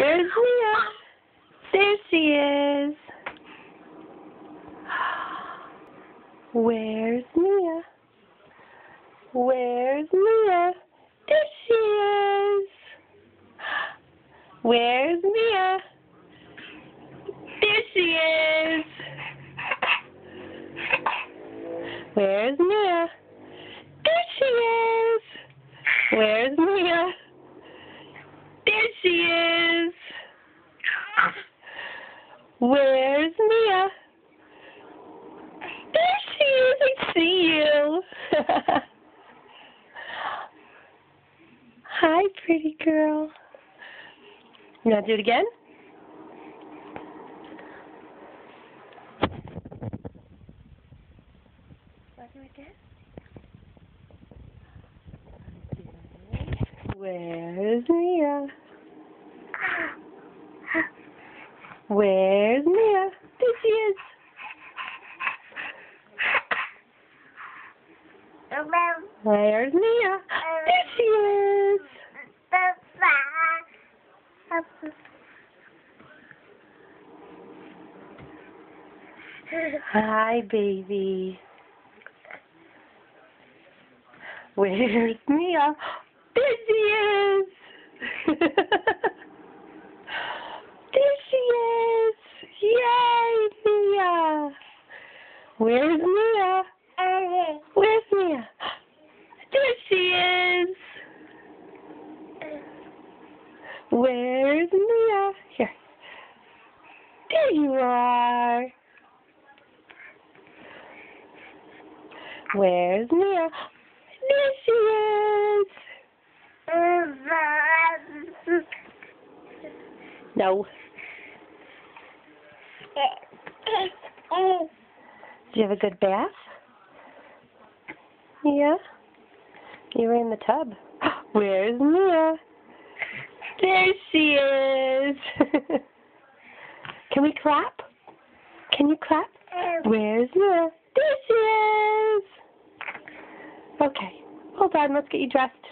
Where's Mia? There she is. Where's Mia? Where's Mia? There she is. Where's Mia? There she is. Where's Mia? There she is. Where's Mia? There she is. Where's Mia? There she is. I see you. Hi, pretty girl. You want to do it again? Want to do it again? Where's Mia? Where's Mia? There she is. Where's Mia? There she is. Hi, baby. Where's Mia? There she is. There she is. Yay, Mia. Where's Mia? Where's Mia? There she is. Where's Mia? Here. There you are. Where's Mia? There she is. No. Did you have a good bath? Yeah? You were in the tub. Where's Mia? There she is. Can we clap? Can you clap? Where's Mia? There she is. Okay. Hold on. Let's get you dressed.